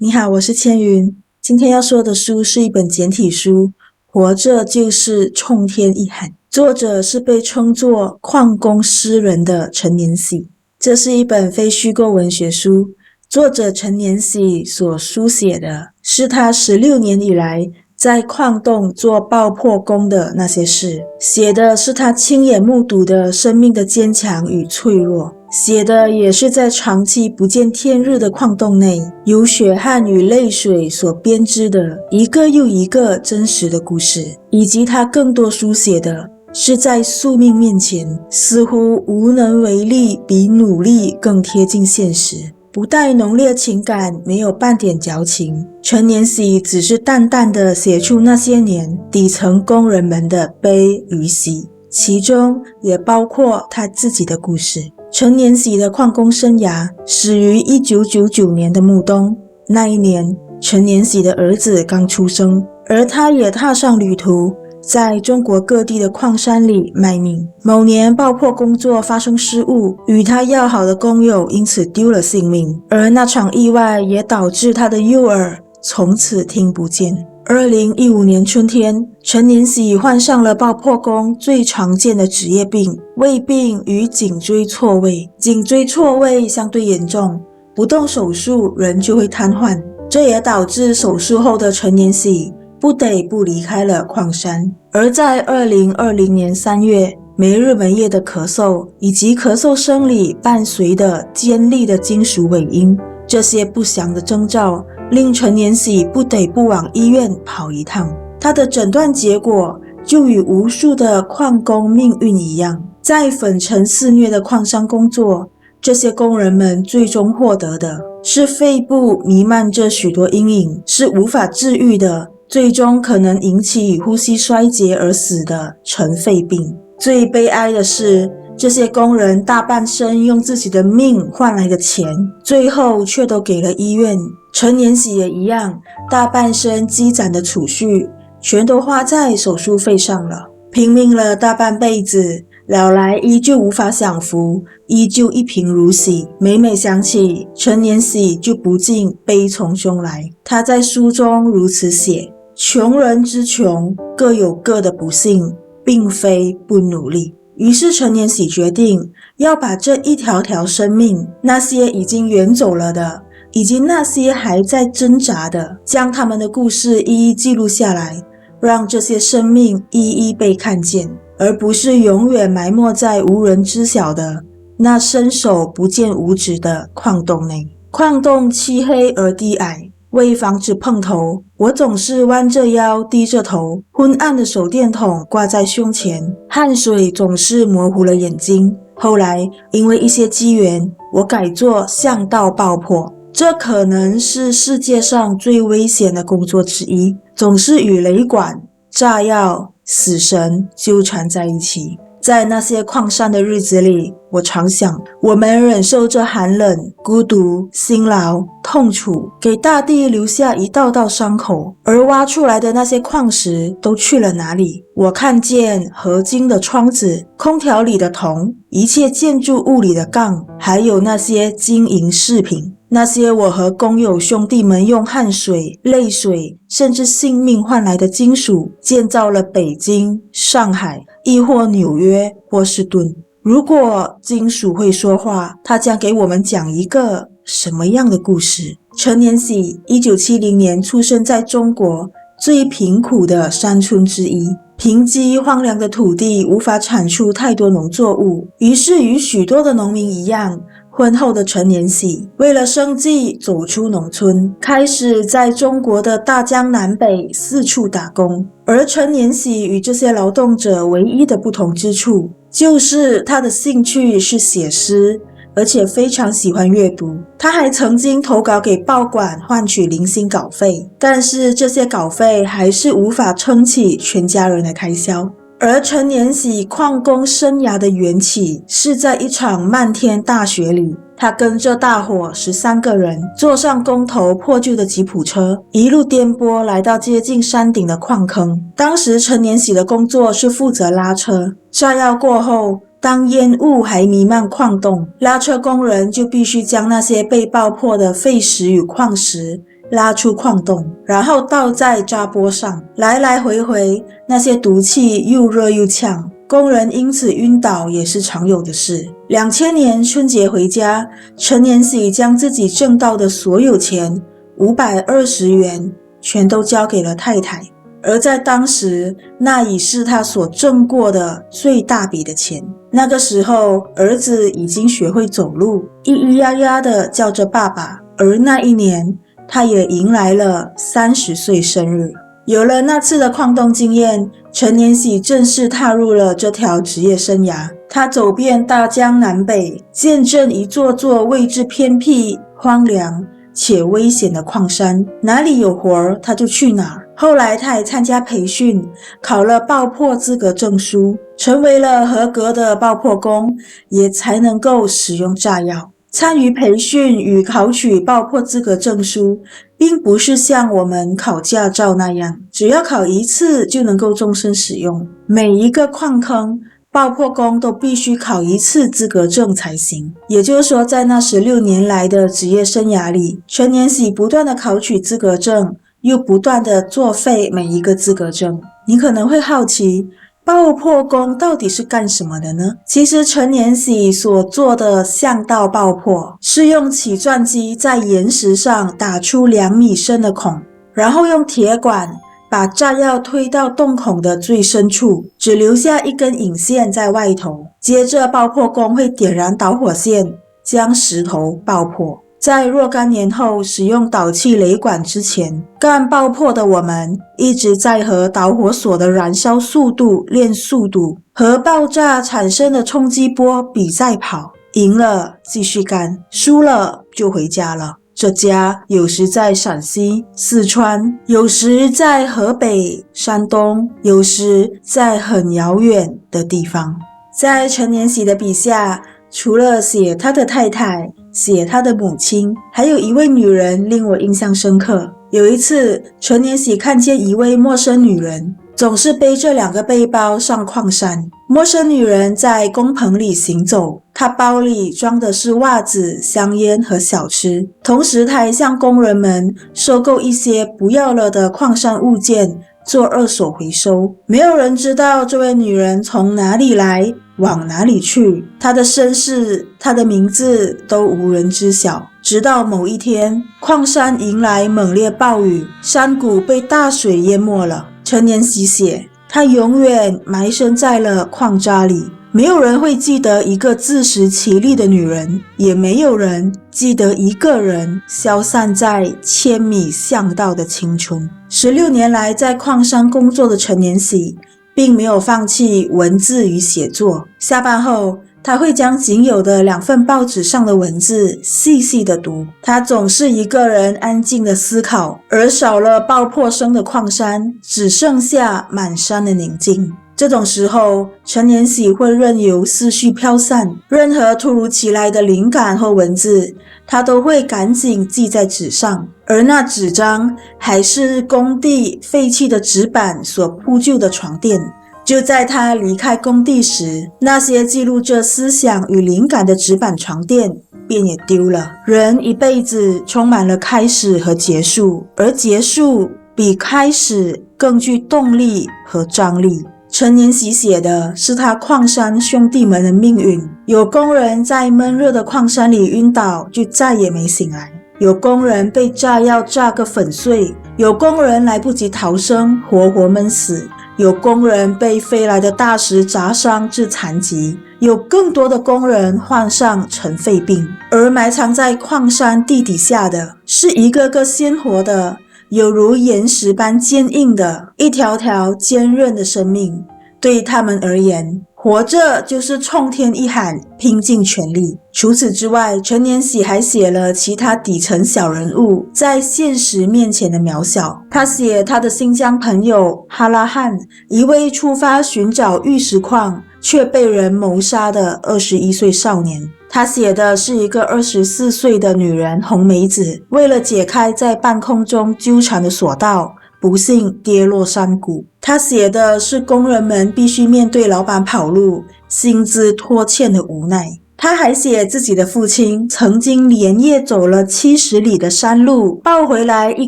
你好，我是千云。今天要说的书是一本简体书，活着就是冲天一喊。作者是被称作矿工诗人的陈年喜。这是一本非虚构文学书，作者陈年喜所书写的是他16年以来在矿洞做爆破工的那些事，写的是他亲眼目睹的生命的坚强与脆弱，写的也是在长期不见天日的矿洞内，由血汗与泪水所编织的一个又一个真实的故事，以及他更多书写的是在宿命面前似乎无能为力，比努力更贴近现实。不带浓烈情感，没有半点矫情，陈年喜只是淡淡地写出那些年底层工人们的悲与喜，其中也包括他自己的故事。陈年喜的矿工生涯始于1999年的暮冬，那一年陈年喜的儿子刚出生，而他也踏上旅途，在中国各地的矿山里卖命。某年爆破工作发生失误，与他要好的工友因此丢了性命，而那场意外也导致他的右耳从此听不见。2015年春天，陈年喜患上了爆破工最常见的职业病——胃病与颈椎错位。颈椎错位相对严重，不动手术人就会瘫痪，这也导致手术后的陈年喜不得不离开了矿山。而在2020年3月，没日没夜的咳嗽以及咳嗽声里伴随的尖利的金属尾音，这些不祥的征兆令陈年喜不得不往医院跑一趟。他的诊断结果就与无数的矿工命运一样，在粉尘肆虐的矿山工作，这些工人们最终获得的是肺部弥漫着许多阴影，是无法治愈的，最终可能引起呼吸衰竭而死的尘肺病。最悲哀的是，这些工人大半生用自己的命换来的钱，最后却都给了医院。陈年喜也一样，大半生积攒的储蓄全都花在手术费上了，拼命了大半辈子，了来依旧无法享福，依旧一贫如洗。每每想起陈年喜，就不禁悲从中来。他在书中如此写：穷人之穷，各有各的不幸，并非不努力。于是陈年喜决定要把这一条条生命，那些已经远走了的，以及那些还在挣扎的，将他们的故事一一记录下来，让这些生命一一被看见，而不是永远埋没在无人知晓的那伸手不见五指的矿洞内。矿洞漆黑而低矮，为防止碰头，我总是弯着腰低着头，昏暗的手电筒挂在胸前，汗水总是模糊了眼睛。后来因为一些机缘，我改做巷道爆破，这可能是世界上最危险的工作之一，总是与雷管、炸药、死神纠缠在一起。在那些矿山的日子里，我常想，我们忍受着寒冷、孤独、辛劳、痛楚，给大地留下一道道伤口，而挖出来的那些矿石都去了哪里？我看见合金的窗子、空调里的铜、一切建筑物里的杠，还有那些金银饰品，那些我和工友兄弟们用汗水、泪水，甚至性命换来的金属，建造了北京、上海，亦或纽约、波士顿。如果金属会说话，它将给我们讲一个什么样的故事？陈年喜1970年出生在中国最贫苦的山村之一，贫瘠荒凉的土地无法产出太多农作物，于是与许多的农民一样，婚后的陈年喜为了生计走出农村，开始在中国的大江南北四处打工。而陈年喜与这些劳动者唯一的不同之处，就是他的兴趣是写诗，而且非常喜欢阅读。他还曾经投稿给报馆换取零星稿费，但是这些稿费还是无法撑起全家人的开销。而陈年喜矿工生涯的缘起是在一场漫天大雪里，他跟着大伙13个人坐上工头破旧的吉普车，一路颠簸来到接近山顶的矿坑。当时陈年喜的工作是负责拉车，炸药过后，当烟雾还弥漫矿洞，拉车工人就必须将那些被爆破的废石与矿石拉出矿洞，然后倒在炸钵上，来来回回，那些毒气又热又呛，工人因此晕倒也是常有的事。2000年春节回家，陈年喜将自己挣到的所有钱520元全都交给了太太，而在当时，那已是他所挣过的最大笔的钱。那个时候，儿子已经学会走路，咿咿呀呀地叫着爸爸，而那一年，他也迎来了30岁生日。有了那次的矿洞经验，陈年喜正式踏入了这条职业生涯。他走遍大江南北，见证一座座位置偏僻、荒凉且危险的矿山，哪里有活儿他就去哪儿。后来他也参加培训，考了爆破资格证书，成为了合格的爆破工，也才能够使用炸药。参与培训与考取爆破资格证书，并不是像我们考驾照那样，只要考一次就能够终身使用。每一个矿坑爆破工都必须考一次资格证才行。也就是说，在那16年来的职业生涯里，陈年喜不断的考取资格证，又不断的作废每一个资格证。你可能会好奇，爆破工到底是干什么的呢？其实陈年喜所做的巷道爆破，是用起钻机在岩石上打出2米深的孔，然后用铁管把炸药推到洞孔的最深处，只留下一根引线在外头。接着爆破工会点燃导火线，将石头爆破。在若干年后使用导气雷管之前，干爆破的我们一直在和导火索的燃烧速度练速度，和爆炸产生的冲击波比赛跑，赢了继续干，输了就回家了。这家有时在陕西、四川，有时在河北、山东，有时在很遥远的地方。在陈年喜的笔下，除了写他的太太，写他的母亲，还有一位女人令我印象深刻。有一次，陈年喜看见一位陌生女人，总是背着2个背包上矿山。陌生女人在工棚里行走，她包里装的是袜子、香烟和小吃，同时她还向工人们收购一些不要了的矿山物件做二手回收。没有人知道这位女人从哪里来，往哪里去，她的身世、她的名字都无人知晓。直到某一天，矿山迎来猛烈暴雨，山谷被大水淹没了。陈年喜写，她永远埋身在了矿渣里。没有人会记得一个自食其力的女人，也没有人记得一个人消散在千米巷道的青春。16年来在矿山工作的陈年喜并没有放弃文字与写作。下班后，他会将仅有的2份报纸上的文字细细的读。他总是一个人安静的思考，而少了爆破声的矿山，只剩下满山的宁静。这种时候，陈年喜会任由思绪飘散，任何突如其来的灵感或文字，他都会赶紧记在纸上，而那纸张还是工地废弃的纸板所铺就的床垫。就在他离开工地时，那些记录着思想与灵感的纸板床垫便也丢了。人一辈子充满了开始和结束，而结束比开始更具动力和张力。陈年喜写的是他矿山兄弟们的命运，有工人在闷热的矿山里晕倒，就再也没醒来；有工人被炸药炸个粉碎；有工人来不及逃生，活活闷死；有工人被飞来的大石砸伤致残疾；有更多的工人患上尘肺病。而埋藏在矿山地底下的，是一个个鲜活的，有如岩石般坚硬的一条条坚韧的生命。对他们而言，活着就是冲天一喊，拼尽全力。除此之外，陈年喜还写了其他底层小人物在现实面前的渺小。他写他的新疆朋友哈拉汉，一位出发寻找玉石矿却被人谋杀的21岁少年。他写的是一个24岁的女人红梅子，为了解开在半空中纠缠的索道，不幸跌落山谷。他写的是工人们必须面对老板跑路、薪资拖欠的无奈。他还写自己的父亲曾经连夜走了70里的山路，抱回来一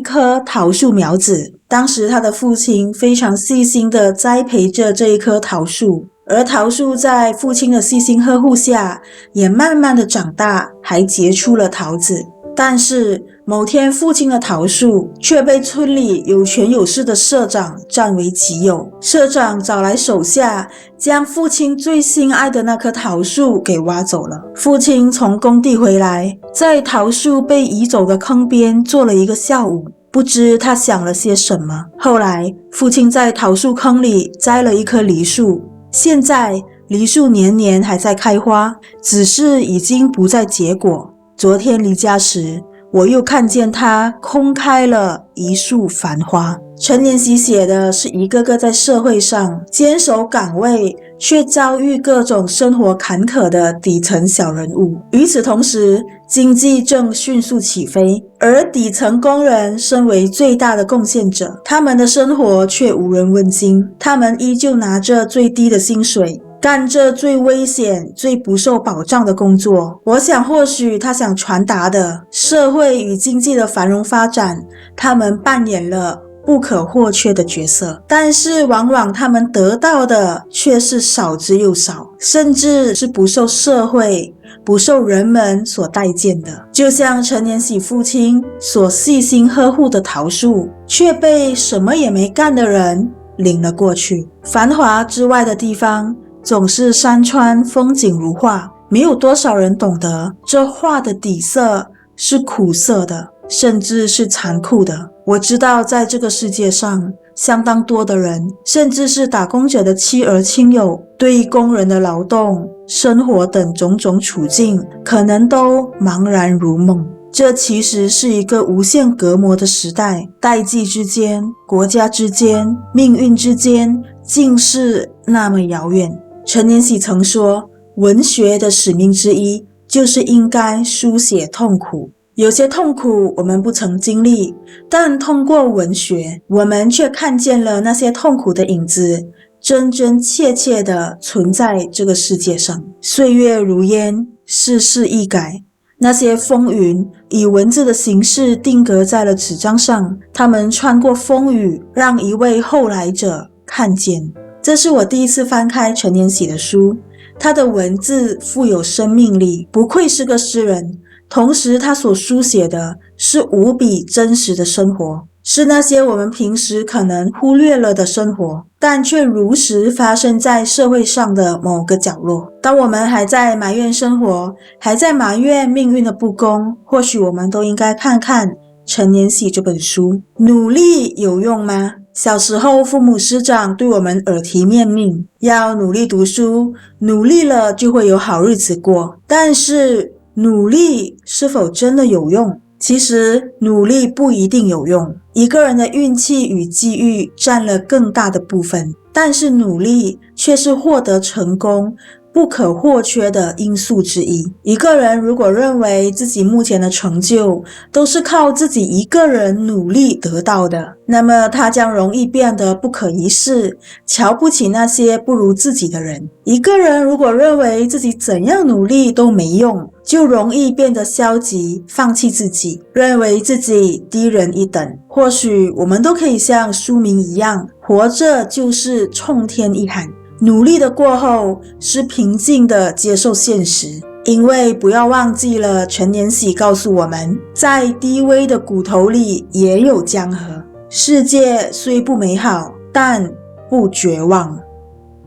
棵桃树苗子。当时他的父亲非常细心地栽培着这一棵桃树，而桃树在父亲的细心呵护下，也慢慢地长大，还结出了桃子。但是某天，父亲的桃树却被村里有权有势的社长占为己有。社长找来手下，将父亲最心爱的那棵桃树给挖走了。父亲从工地回来，在桃树被移走的坑边坐了一个下午，不知他想了些什么。后来，父亲在桃树坑里栽了一棵梨树，现在梨树年年还在开花，只是已经不再结果。昨天离家时，我又看见它空开了一束繁花。陈年喜写的是一个个在社会上坚守岗位，却遭遇各种生活坎坷的底层小人物。与此同时，经济正迅速起飞，而底层工人身为最大的贡献者，他们的生活却无人问津。他们依旧拿着最低的薪水，干着最危险、最不受保障的工作。我想，或许他想传达的，社会与经济的繁荣发展，他们扮演了不可或缺的角色，但是往往他们得到的却是少之又少，甚至是不受社会、不受人们所待见的。就像陈年喜父亲所细心呵护的桃树，却被什么也没干的人领了过去。繁华之外的地方，总是山川风景如画，没有多少人懂得这画的底色是苦涩的，甚至是残酷的。我知道在这个世界上，相当多的人，甚至是打工者的妻儿亲友，对工人的劳动、生活等种种处境，可能都茫然如梦。这其实是一个无限隔膜的时代，代际之间、国家之间、命运之间，竟是那么遥远。陈年喜曾说，文学的使命之一，就是应该书写痛苦。有些痛苦我们不曾经历，但通过文学，我们却看见了那些痛苦的影子，真真切切地存在这个世界上。岁月如烟，世事易改，那些风云以文字的形式定格在了纸张上，它们穿过风雨，让一位后来者看见。这是我第一次翻开陈年喜的书，他的文字富有生命力，不愧是个诗人。同时他所书写的是无比真实的生活，是那些我们平时可能忽略了的生活，但却如实发生在社会上的某个角落。当我们还在埋怨生活，还在埋怨命运的不公，或许我们都应该看看陈年喜这本书。努力有用吗？小时候父母师长对我们耳提面命，要努力读书，努力了就会有好日子过。但是努力是否真的有用？其实努力不一定有用，一个人的运气与机遇占了更大的部分，但是努力却是获得成功不可或缺的因素之一。一个人如果认为自己目前的成就都是靠自己一个人努力得到的，那么他将容易变得不可一世，瞧不起那些不如自己的人。一个人如果认为自己怎样努力都没用，就容易变得消极，放弃自己，认为自己低人一等。或许我们都可以像书名一样，活着就是冲天一喊，努力的过后是平静的接受现实。因为不要忘记了，陈年喜告诉我们，在低微的骨头里也有江河。世界虽不美好，但不绝望。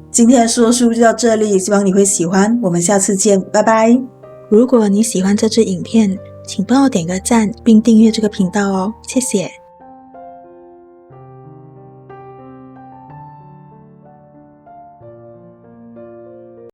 今天的说书就到这里，希望你会喜欢，我们下次见，拜拜。如果你喜欢这支影片，请帮我点个赞并订阅这个频道哦，谢谢。